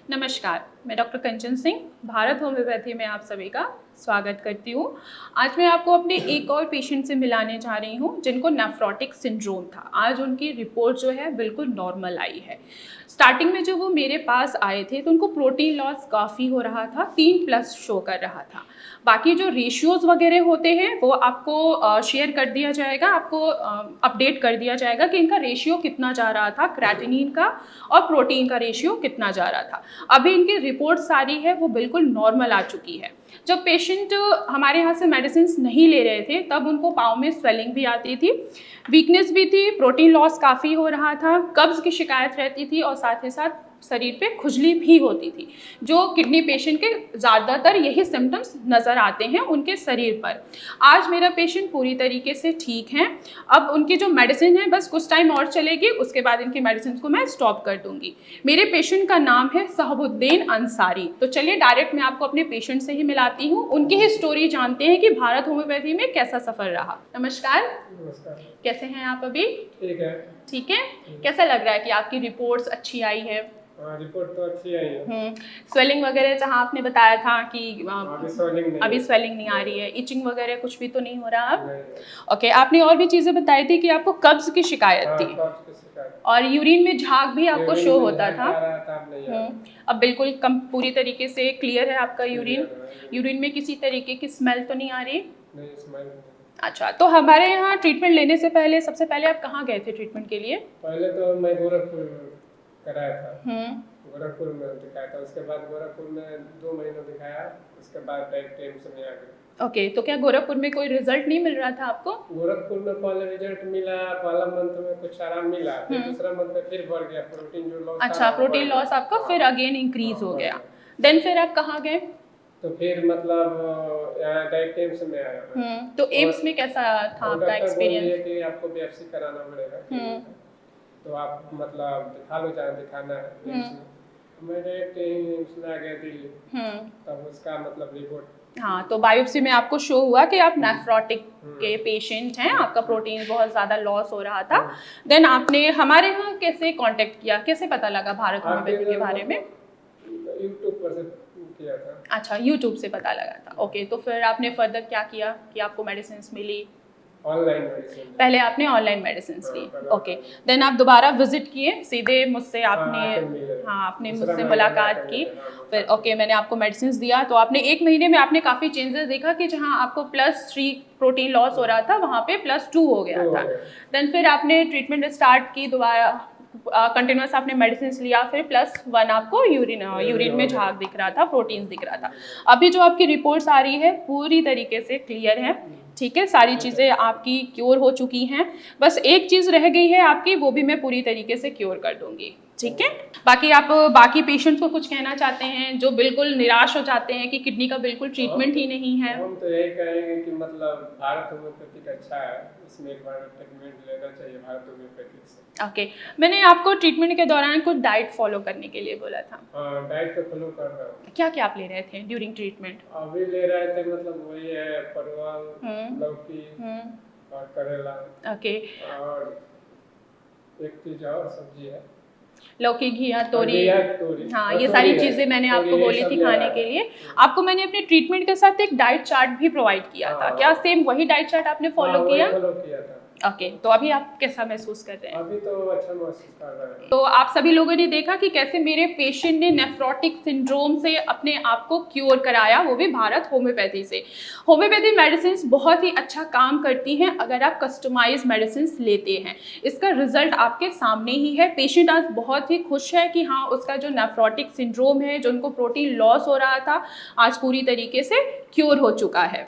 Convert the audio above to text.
नमस्कार, मैं डॉक्टर कंचन सिंह, भारत होम्योपैथी में आप सभी का स्वागत करती हूँ। आज मैं आपको अपने एक और पेशेंट से मिलाने जा रही हूँ जिनको नेफ्रोटिक सिंड्रोम था। आज उनकी रिपोर्ट जो है बिल्कुल नॉर्मल आई है। स्टार्टिंग में जब वो मेरे पास आए थे तो उनको प्रोटीन लॉस काफ़ी हो रहा था, 3+ शो कर रहा था। बाकी जो रेशियोज़ वगैरह होते हैं वो आपको शेयर कर दिया जाएगा, आपको अपडेट कर दिया जाएगा कि इनका रेशियो कितना जा रहा था, क्रेटिनिन का और प्रोटीन का रेशियो कितना जा रहा था। अभी इनकी रिपोर्ट सारी है वो बिल्कुल नॉर्मल आ चुकी है। जब पेशेंट हमारे यहाँ से मेडिसिन नहीं ले रहे थे तब उनको पाँव में स्वेलिंग भी आती थी, वीकनेस भी थी, प्रोटीन लॉस काफ़ी हो रहा था, कब्ज़ की शिकायत रहती थी और साथ ही साथ शरीर पे खुजली भी होती थी, जो किडनी पेशेंट के ज़्यादातर यही सिम्टम्स नज़र आते हैं उनके शरीर पर। आज मेरा पेशेंट पूरी तरीके से ठीक हैं। अब उनकी जो मेडिसिन है बस कुछ टाइम और चलेगी, उसके बाद इनकी मेडिसिन को मैं स्टॉप कर दूंगी। मेरे पेशेंट का नाम है शहाबुद्दीन अंसारी। तो चलिए डायरेक्ट मैं आपको अपने पेशेंट से ही मिलाती हूँ, उनकी ही स्टोरी जानते हैं कि भारत होम्योपैथी में कैसा सफ़र रहा। नमस्कार। नमस्कार। कैसे हैं आप अभी? ठीक है। ठीक है। कैसा लग रहा है कि आपकी रिपोर्ट्स अच्छी आई है? रिपोर्ट तो अच्छी आई है। स्वेलिंग वगैरह जहाँ आपने बताया था कि अभी स्वेलिंग नहीं आ रही है, इचिंग वगैरह कुछ भी तो नहीं हो रहा अब? ओके, आपने और भी चीज़ें बताई थी कि आपको कब्ज की शिकायत थी और यूरिन में झाग भी आपको शो होता था। अब बिल्कुल कम पूरी तरीके से क्लियर है आपका यूरिन। यूरिन में किसी तरीके की स्मेल तो नहीं आ रही? अच्छा, तो हमारे यहाँ ट्रीटमेंट लेने से पहले सबसे पहले आप कहाँ गए थे ट्रीटमेंट के लिए? पहले तो मैं गोरखपुर कराया था। गोरखपुर में दिखाया था, उसके बाद गोरखपुर में 2 महीने दिखाया, उसके बाद डायरेक्ट एम्स में आ गए। ओके, तो क्या गोरखपुर में कोई रिजल्ट नहीं मिल रहा था आपको? गोरखपुर में पहले रिजल्ट मिला, पहला मंथ में कुछ आराम मिला, फिर दूसरा मंथ में फिर बढ़ गया प्रोटीन जो लॉस। अच्छा, प्रोटीन लॉस आपका फिर अगेन इंक्रीज हो गया। देन फिर आप कहाँ गए? तो फिर मतलब यहाँ डायरेक्ट एम्स में आया। तो एम्स में कैसा था आपका एक्सपीरियंस? कि आपको बिopसी कराना पड़ेगा, तो आप मतलब दिखा लो, जहाँ दिखाना है एम्स में। मैं डायरेक्ट एम्स में आ गया दिल्ली, तब उसका मतलब रिपोर्ट। हाँ, तो बायोप्सी में आपको शो हुआ कि आप नेफ्रोटिक के पेशेंट हैं, आपका प्रोटीन बहुत ज़्यादा लॉस हो रहा था। देन आपने हमारे यहाँ कैसे कांटेक्ट किया, कैसे पता लगा भारत होम्योपैथी के बारे में? यूट्यूब पर से किया था। अच्छा, यूट्यूब से पता लगा था। ओके, तो फिर आपने फर्दर क्या किया कि आपको मेडिसिन मिली? Online medicine. पहले आपने ऑनलाइन मेडिसिन ली। ओके, देन आप दोबारा विजिट किए सीधे मुझसे, आपने मुझसे मुलाकात की फिर। ओके, मैंने आपको मेडिसिन दिया तो आपने 1 महीने में आपने काफ़ी चेंजेस देखा कि जहाँ आपको +3 प्रोटीन लॉस हो रहा था वहाँ पे +2 हो गया था। देन फिर आपने ट्रीटमेंट स्टार्ट की, दोबारा कंटिन्यूस आपने मेडिसिन लिया, फिर +1 आपको यूरिन में झाग दिख रहा था, प्रोटीन दिख रहा था। अभी जो आपकी रिपोर्ट्स आ रही है पूरी तरीके से क्लियर है, ठीक है, सारी चीज़ें आपकी क्योर हो चुकी हैं। बस एक चीज़ रह गई है आपकी, वो भी मैं पूरी तरीके से क्योर कर दूंगी, ठीक है। बाकी आप बाकी पेशेंट्स को कुछ कहना चाहते हैं जो बिल्कुल निराश हो जाते हैं कि किडनी का बिल्कुल ट्रीटमेंट ही नहीं है? हम तो यही कहेंगे कि मतलब भारत होम्योपैथिक अच्छा है, इसमें एक बार ट्रीटमेंट लेना चाहिए भारत होम्योपैथिक से। ओके, मैंने आपको ट्रीटमेंट के दौरान कुछ डाइट फॉलो करने के लिए बोला था। हाँ, डाइट तो फॉलो कर रहा हूँ। क्या क्या आप ले रहे थे ड्यूरिंग ट्रीटमेंट? अभी ले रहे थे मतलब वही है, परवल, लौकी और करेला। ओके, और एक चीज और सब्जी है, लौकी, घिया, तोरी। हाँ, ये तोरी सारी चीज़ें मैंने आपको बोली थी खाने के लिए। आपको मैंने अपने ट्रीटमेंट के साथ एक डाइट चार्ट भी प्रोवाइड किया था, क्या सेम वही डाइट चार्ट आपने फॉलो किया? फॉलो किया था। ओके, तो अभी आप कैसा महसूस कर रहे हैं? अभी तो अच्छा महसूस कर रहे हैं। तो आप सभी लोगों ने देखा कि कैसे मेरे पेशेंट ने नेफ्रोटिक सिंड्रोम से अपने आप को क्योर कराया, वो भी भारत होम्योपैथी से। होम्योपैथी मेडिसिन बहुत ही अच्छा काम करती हैं अगर आप कस्टमाइज मेडिसिन लेते हैं। इसका रिजल्ट आपके सामने ही है। पेशेंट आज बहुत ही खुश है कि हाँ, उसका जो नेफ्रोटिक सिंड्रोम है, जो उनको प्रोटीन लॉस हो रहा था, आज पूरी तरीके से क्योर हो चुका है।